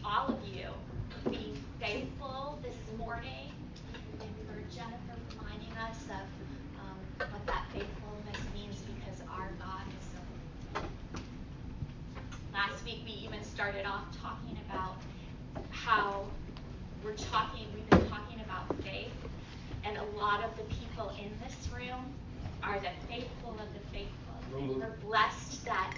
all of you being faithful this morning, and for Jennifer reminding us of what that faithfulness means, because our God is so faithful. Last week we even started off talking about how we've been talking about faith, and a lot of the people in this room are the faithful of the faithful. And we're blessed that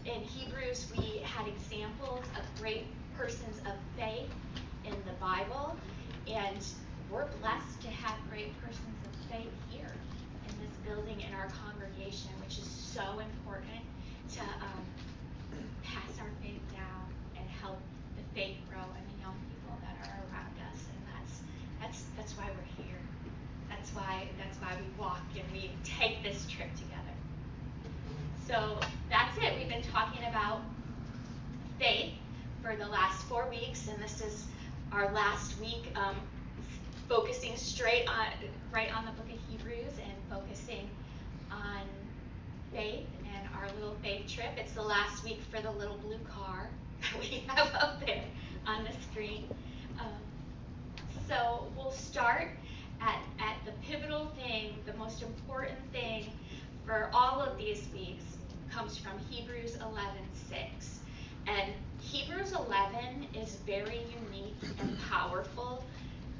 in Hebrews we had examples of great persons of faith in the Bible, and we're blessed to have great persons of faith here in this building, in our congregation, which is so important to pass our faith down and help the faith grow in the young people that are around us. And that's why we're here. That's why we walk and we take this trip together. So that's it. We've been talking about faith for the last 4 weeks, and this is our last week, focusing right on the book of Hebrews and focusing on faith and our little faith trip. It's the last week for the little blue car that we have up there on the screen. So we'll start at the pivotal thing, the most important thing for all of these weeks comes from Hebrews 11:6. And Hebrews 11 is very unique and powerful.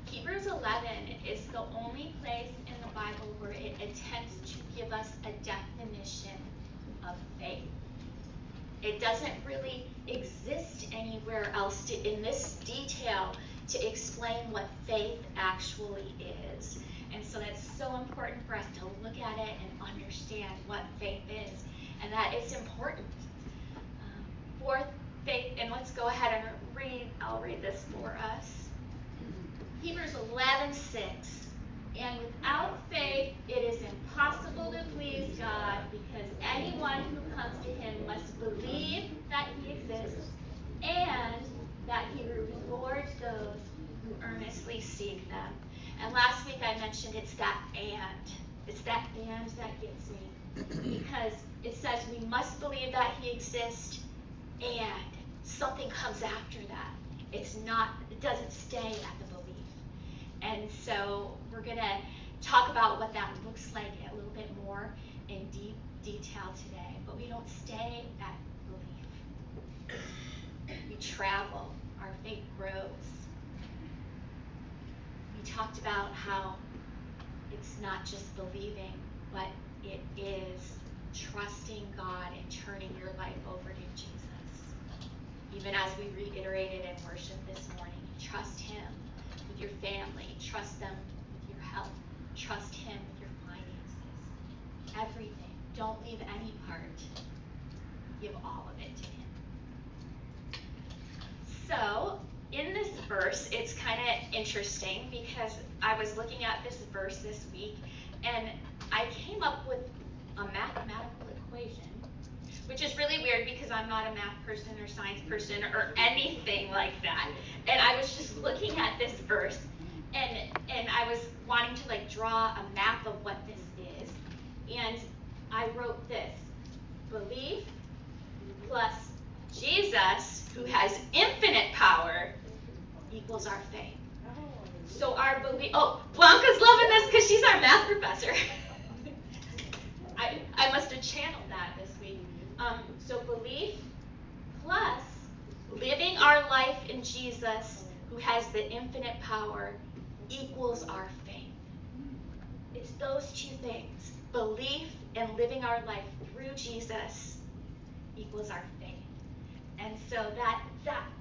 Hebrews 11 is the only place in the Bible where it attempts to give us a definition of faith. It doesn't really exist anywhere else in this detail to explain what faith actually is. And so that's so important for us to look at it and understand what faith is, and that it's important for faith. And let's go ahead and I'll read this for us. Hebrews 11:6. And without faith it is impossible to please God, because anyone who comes to him must believe that he exists and that he rewards those who earnestly seek them. And last week I mentioned it's that and. It's that and that gets me, because it says we must believe that he exists and something comes after that. It doesn't stay at the belief. And so we're going to talk about what that looks like a little bit more in deep detail today. But we don't stay at belief. We travel. Our faith grows. We talked about how it's not just believing, but it is trusting God and turning your life over to Jesus. Even as we reiterated in worship this morning, trust him with your family, trust them with your health, trust him with your finances, everything. Don't leave any part. Give all of it to him. So in this verse, it's kind of interesting, because I was looking at this verse this week and I came up with a mathematical equation, which is really weird because I'm not a math person or science person or anything like that. And I was just looking at this verse and I was wanting to draw a map of what this is. And I wrote this: belief plus Jesus, who has infinite power, equals our faith. So our belief, Blanca's loving this because she's our math professor. I must have channeled that this week. So belief plus living our life in Jesus, who has the infinite power, equals our faith. It's those two things. Belief and living our life through Jesus equals our faith. And so that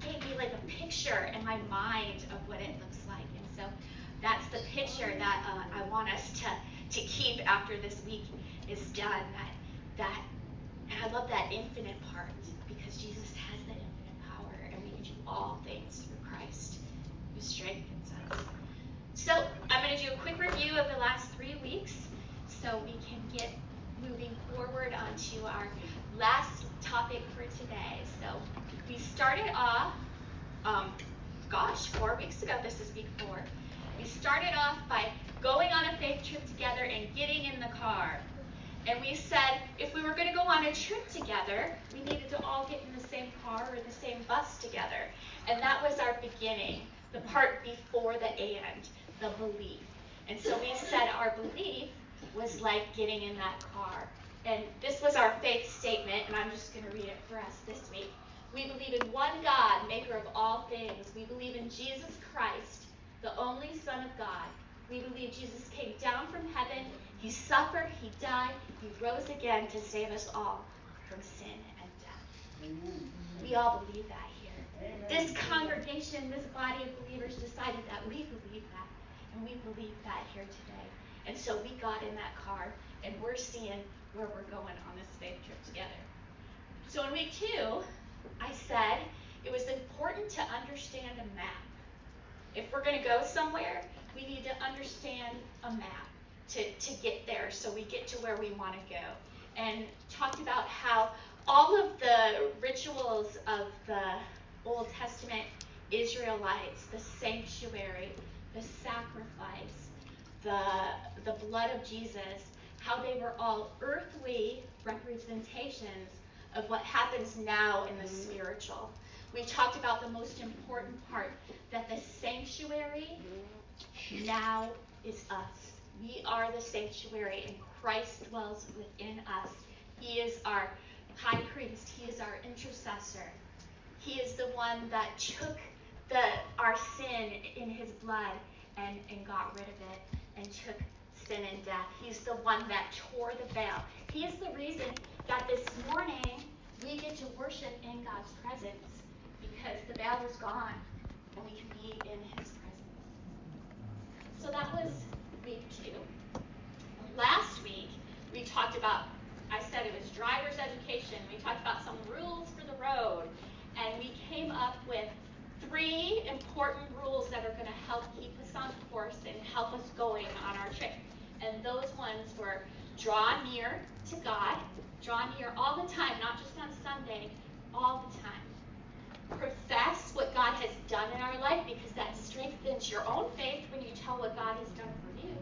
gave me a picture in my mind of what it looks like. And so that's the picture that I want us to keep after this week is done. And I love that infinite part, because Jesus has that infinite power, and we can do all things through Christ who strengthens us. So I'm going to do a quick review of the last 3 weeks so we can get moving forward onto our last topic for today. So we started off, 4 weeks ago, this is week 4. We started off by going on a faith trip together and getting in the car. And we said if we were going to go on a trip together, we needed to all get in the same car or the same bus together. And that was our beginning, the part before the and, the belief. And so we said our belief was like getting in that car. And this was our faith statement, and I'm just going to read it for us this week. We believe in one God, maker of all things. We believe in Jesus Christ, the only Son of God. We believe Jesus came down from heaven. He suffered, he died, he rose again to save us all from sin and death. Amen. We all believe that here. Amen. This congregation, this body of believers decided that we believe that, and we believe that here today. And so we got in that car, and we're seeing where we're going on this faith trip together. So in week 2, I said it was important to understand a map. If we're going to go somewhere, we need to understand a map to get there so we get to where we want to go. And talked about how all of the rituals of the Old Testament Israelites, the sanctuary, the sacrifice, the blood of Jesus, how they were all earthly representations of what happens now in the spiritual. We talked about the most important part, that the sanctuary now is us. We are the sanctuary, and Christ dwells within us. He is our high priest. He is our intercessor. He is the one that took our sin in his blood and got rid of it and took sin and death. He's the one that tore the veil. He is the reason that this morning we get to worship in God's presence, because the veil is gone and we can be in his presence. So that was week 2. Last week we talked about, I said it was driver's education. We talked about some rules for the road, and we came up with 3 important rules that are going to help keep us on course and help us going on our trip. And those ones were draw near to God, draw near all the time, not just on Sunday, all the time. Profess what God has done in our life, because that strengthens your own faith when you tell what God has done for you.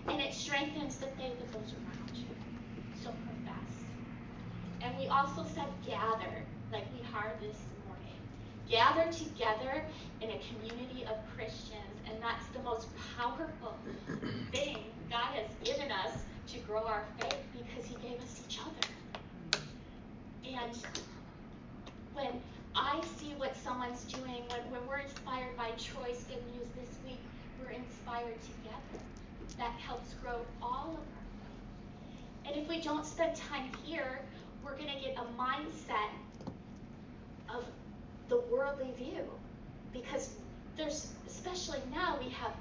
And it strengthens the faith of those around you. So profess. And we also said gather, like we heard this morning. Gather together in a community of Christians, and that's the most powerful thing God has given us to grow our faith, because he gave us each other. And when I see what someone's doing, when we're inspired by Troy's good news this week, we're inspired together. That helps grow all of our faith. And if we don't spend time here, we're going to get a mindset of the worldly view, because there's, especially now, we have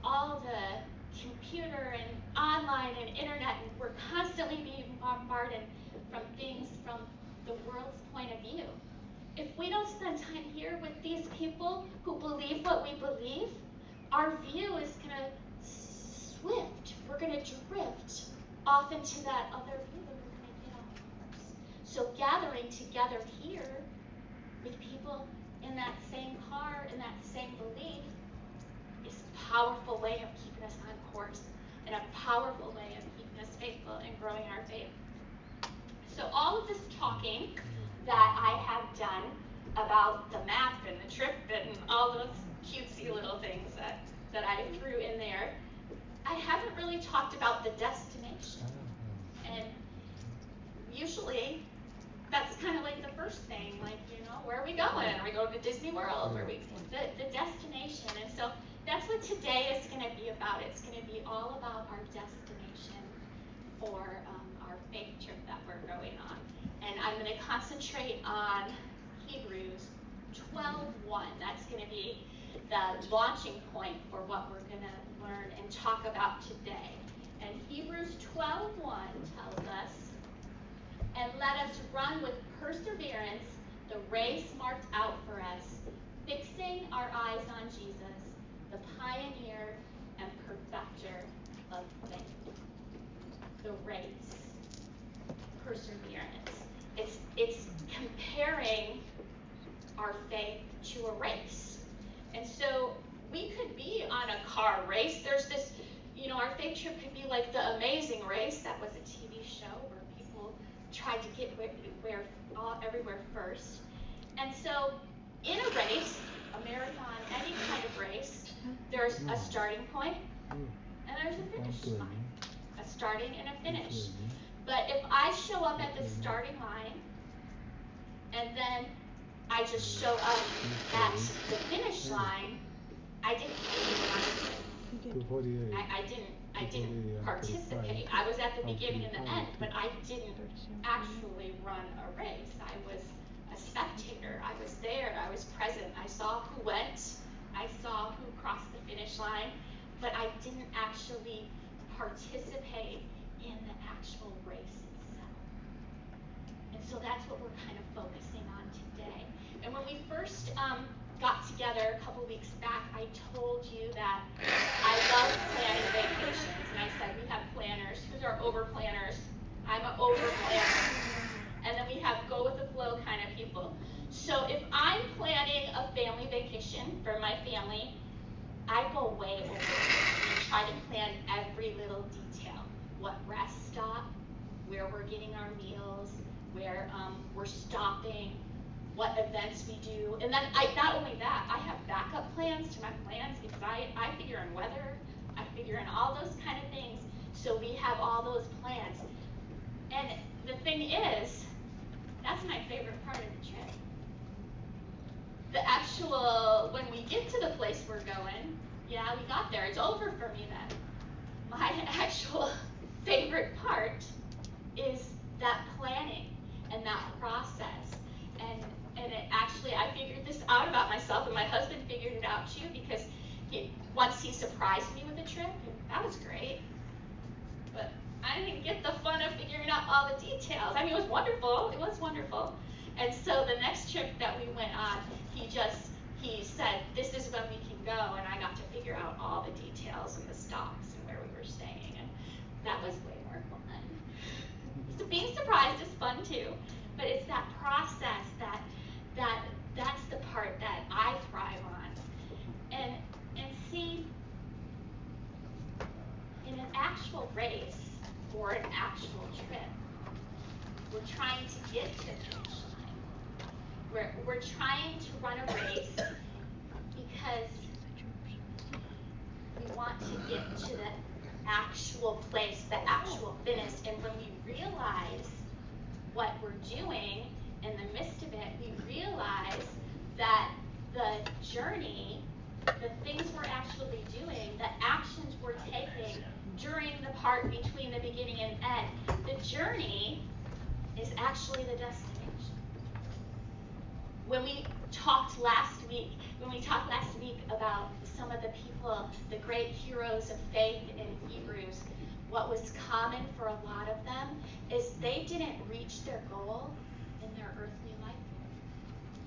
all the computer and online and internet, and we're constantly being bombarded from things from the world's point of view. If we don't spend time here with these people who believe what we believe, our view is going to swift. We're going to drift off into that other view, and we're going to get off course. So gathering together here with people in that same car, in that same belief, is a powerful way of keeping us on course, and a powerful way of keeping us faithful and growing our faith. So all of this talking that I have done about the map and the trip and all those cutesy little things that I threw in there, I haven't really talked about the destination. And usually that's kind of like the first thing, like, where are we going? Are we going to Disney World? The destination. And so that's what today is going to be about. It's going to be all about our destination for our faith trip that we're going on. And I'm going to concentrate on Hebrews 12:1. That's going to be the launching point for what we're going to learn and talk about today. And Hebrews 12:1 tells us, "And let us run with perseverance the race marked out for us, fixing our eyes on Jesus, the pioneer and perfecter of faith." The race, perseverance. It's comparing our faith to a race. And so we could be on a car race. There's this, our faith trip could be like The Amazing Race. That was a TV show where people tried to get everywhere first. And so in a race, a marathon, any kind of race, there's a starting point and there's a finish line. A starting and a finish. But if I show up at the starting line and then I just show up at the finish line, I didn't I didn't participate. I was at the beginning and the end, but I didn't actually run a race. I was a spectator. I was there. I was present. I saw who went. I saw who crossed the finish line, but I didn't actually participate in the actual race itself. And so that's what we're kind of focusing on today. And when we first got together a couple weeks back, I told you that I love planning vacations. And I said we have planners. Who's our over planners? I'm an over planner. And then we have go with the flow kind of people. So if I'm planning a family vacation for my family, I go way over and try to plan every little detail. What rest stop, where we're getting our meals, where we're stopping, what events we do. And then not only that, I have backup plans to my plans because I figure in weather, I figure in all those kind of things. So we have all those plans. And the thing is, that's my favorite part of the trip. The actual, when we get to the place we're going, yeah, we got there, it's over for me then. My actual favorite part is that planning and that process. And it actually, I figured this out about myself, and my husband figured it out too, because once he surprised me with a trip, and that was great. But I didn't get the fun of figuring out all the details. I mean, it was wonderful. It was wonderful. And so the next trip that we went on, he said, this is when we can go, and I got to figure out all the details and the stops and where we were staying, and that was way more fun. So being surprised is fun too, but it's that process that's the part that I thrive on. And see, in an actual race or an actual trip, we're trying to get to the finish line. We're trying to run a race because we want to get to the actual place, the actual finish. And when we realize what we're doing in the midst of it, we realize that the journey, the things we're actually doing, the actions we're taking during the part between the beginning and end, the journey is actually the destination. When we talked last week about some of the people, the great heroes of faith in Hebrews, what was common for a lot of them is they didn't reach their goal in their earthly life.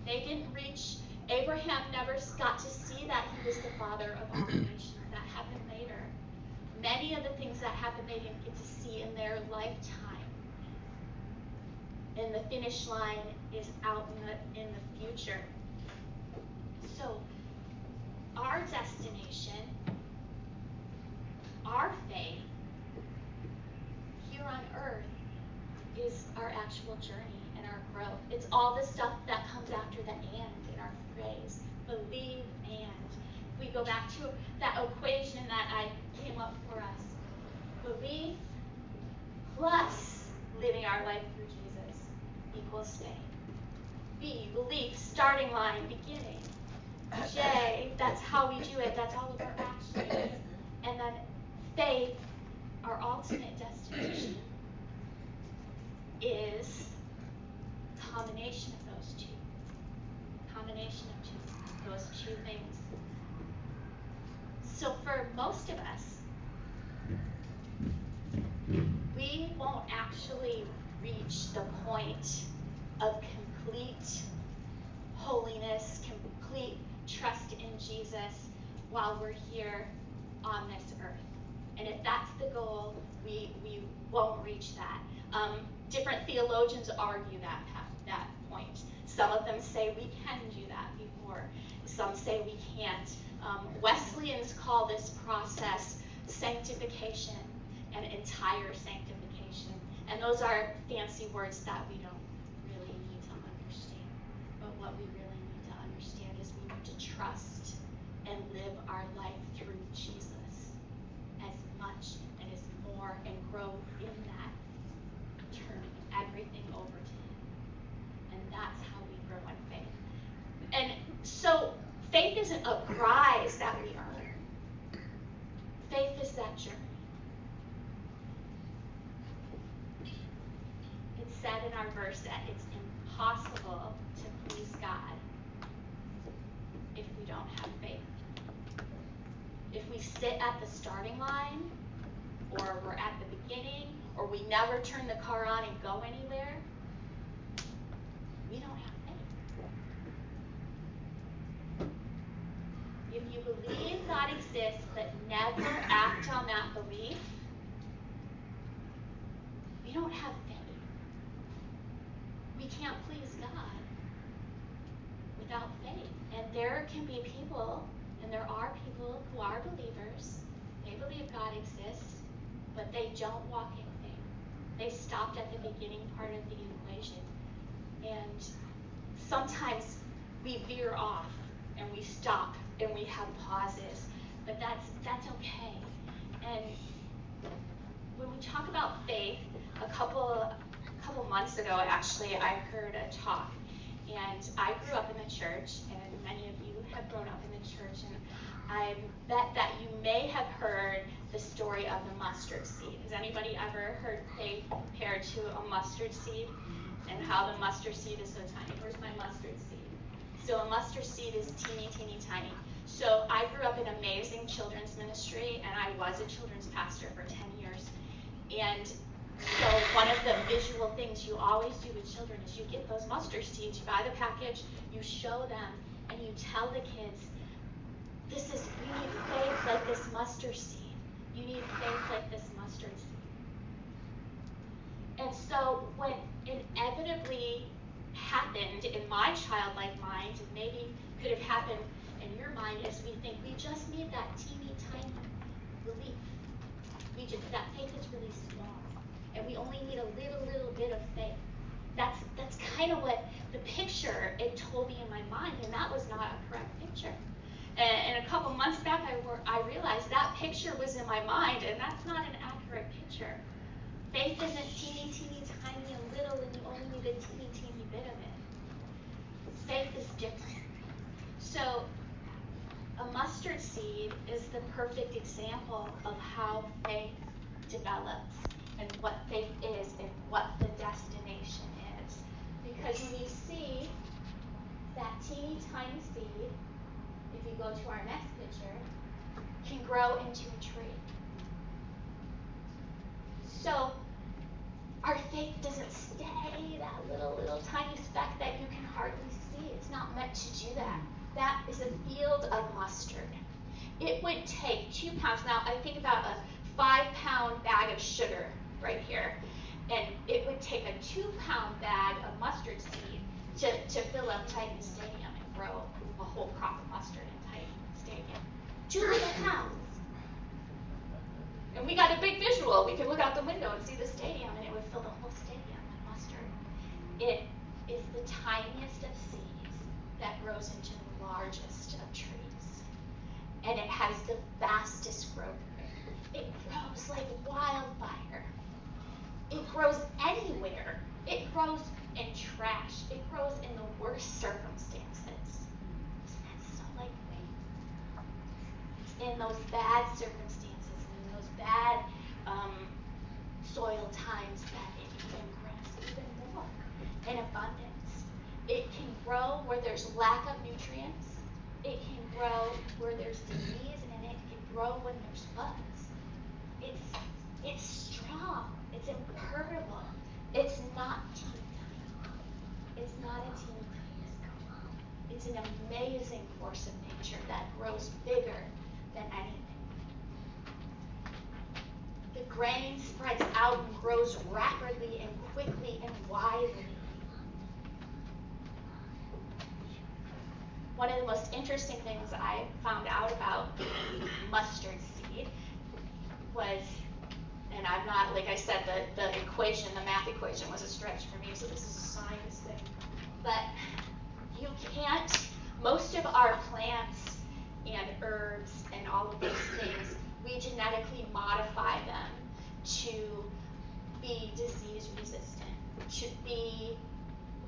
They didn't reach, Abraham never got to see that he was the father of all nations. That happened later. Many of the things that happened they didn't get to see in their lifetime. And the finish line is out in the future. So our destination, our faith here on earth is our actual journey and our growth. It's all the stuff that comes after the and in our phrase. Believe and. We go back to that equation that I came up for us. Belief plus living our life through Jesus equals faith. B, belief, starting line, beginning. J, that's how we do it. That's all of our actions. And then faith, our ultimate destination, is a combination of those two. Combination of those two things. So for most of us, we won't actually reach the point of complete holiness, complete trust in Jesus while we're here on this earth. And if that's the goal, we won't reach that. Different theologians argue that point. Some of them say we can do that before. Some say we can't. Wesleyans call this process sanctification and entire sanctification. And those are fancy words that we don't really need to understand. But what we really need to understand is we need to trust and live our life through Jesus as much and as more and grow in that, turn everything over to him. And that's how we grow in faith. And so faith isn't a prize that we earn. Faith is that journey. It's said in our verse that it's impossible to please God if we don't have faith. If we sit at the starting line, or we're at the beginning, or we never turn the car on and go anywhere, we don't have faith. If you believe God exists but never act on that belief, we don't have faith. We can't please God without faith. And there can be people, and there are people who are believers. They believe God exists, but they don't walk in faith. They stopped at the beginning part of the equation. And sometimes we veer off and we stop and we have pauses, but that's okay. And when we talk about faith, a couple months ago, actually, I heard a talk. And I grew up in the church, and many of you have grown up in the church, and I bet that you may have heard the story of the mustard seed. Has anybody ever heard faith compared to a mustard seed, and how the mustard seed is so tiny? Where's my mustard seed? So a mustard seed is teeny, teeny, tiny. So I grew up in amazing children's ministry, and I was a children's pastor for 10 years. And so one of the visual things you always do with children is you get those mustard seeds, you buy the package, you show them, and you tell the kids, you need faith like this mustard seed. You need faith like this mustard seed. And so what inevitably happened in my childlike mind, and maybe could have happened in your mind, is we think we just need that teeny tiny belief. That faith is really small. And we only need a little bit of faith. That's kind of what the picture it told me in my mind, and that was not a correct picture. And a couple months back, I realized that picture was in my mind, and that's not an accurate picture. Faith isn't teeny, teeny, tiny, and little, and you only need a teeny, teeny bit of it. Faith is different. So a mustard seed is the perfect example of how faith develops, and what faith is, and what the destination is. Because when you see that teeny tiny seed, if you go to our next picture, can grow into a tree. So our faith doesn't stay that little tiny speck that you can hardly see. It's not meant to do that. That is a field of mustard. It would take 2 pounds. Now I think about a 5-pound bag of sugar right here, and it would take a 2-pound bag of mustard seed to fill up Titan Stadium and grow a whole crop of mustard in Titan Stadium. 200 pounds. And we got a big visual. We could look out the window and see the stadium, and it would fill the whole stadium with mustard. It is the tiniest of seeds that grows into the largest of trees. And it has the fastest growth rate. It grows like wildfire. It grows anywhere. It grows in trash. It grows in the worst circumstances. Isn't that so like faith? It's in those bad circumstances, in those bad soil times, that it can grow even more in abundance. It can grow where there's lack of nutrients. It can grow where there's disease, and it can grow when there's bugs. It's strong. It's impermeable. It's not teeny tiny. It's not a teeny tiny. It's an amazing force of nature that grows bigger than anything. The grain spreads out and grows rapidly and quickly and widely. One of the most interesting things I found out about mustard seed was, and I'm not, like I said, the equation, the math equation was a stretch for me, so this is a science thing. But you can't Most of our plants and herbs and all of these things, we genetically modify them to be disease resistant, to be,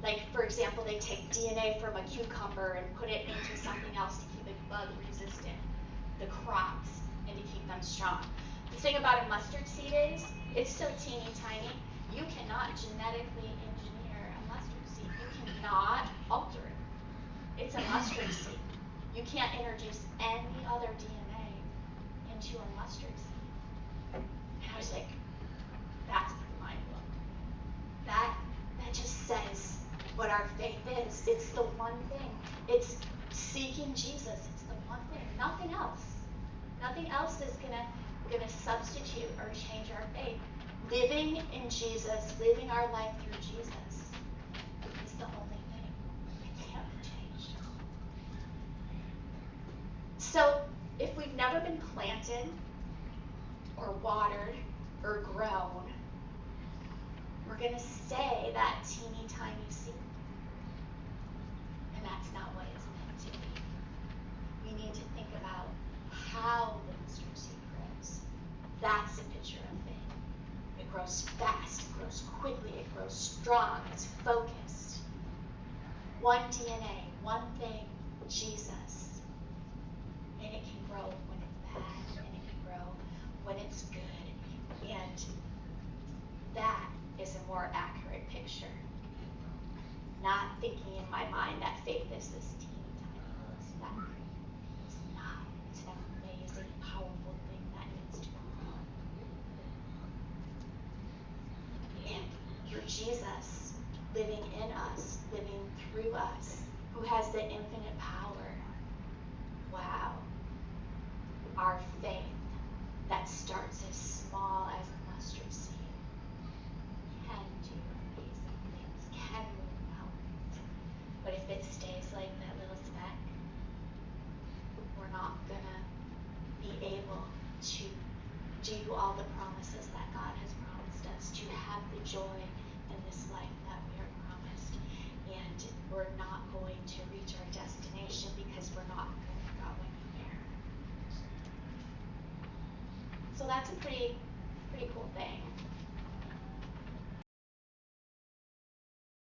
like, for example, they take DNA from a cucumber and put it into something else to keep it bug resistant, the crops, and to keep them strong. The thing about a mustard seed is, it's so teeny tiny, you cannot genetically engineer a mustard seed. You cannot alter it. It's a mustard seed. You can't introduce any other DNA into a mustard seed. And I was like, that's pretty mind-blowing. That just says what our faith is. It's the one thing. It's seeking Jesus. It's the one thing. Nothing else. Nothing else is gonna substitute or change our faith. Living in Jesus, living our life through Jesus is the only thing. It can't be changed. So if we've never been planted or watered or grown, we're going to stay that teeny tiny seed. And that's not what it's meant to be. We need to think about how the mustard seed grows. That's a picture of faith. It grows fast, it grows quickly, it grows strong, it's focused. One DNA, one thing, Jesus. And it can grow when it's bad, and it can grow when it's good. And that is a more accurate picture. Not thinking in my mind that faith is this teeny tiny little speck. It's not. It's an amazing, powerful thing that needs to grow. And through Jesus living in us, living through us, who has the infinite power, wow, our faith that starts as small as a mustard seed can do amazing things, can move mountains. But if it stays like that little speck, we're not gonna be able to do all the promises that God has promised us, to have the joy in this life that we are promised. And we're not going to reach our destination because we're not going to go anywhere. So that's a pretty cool thing.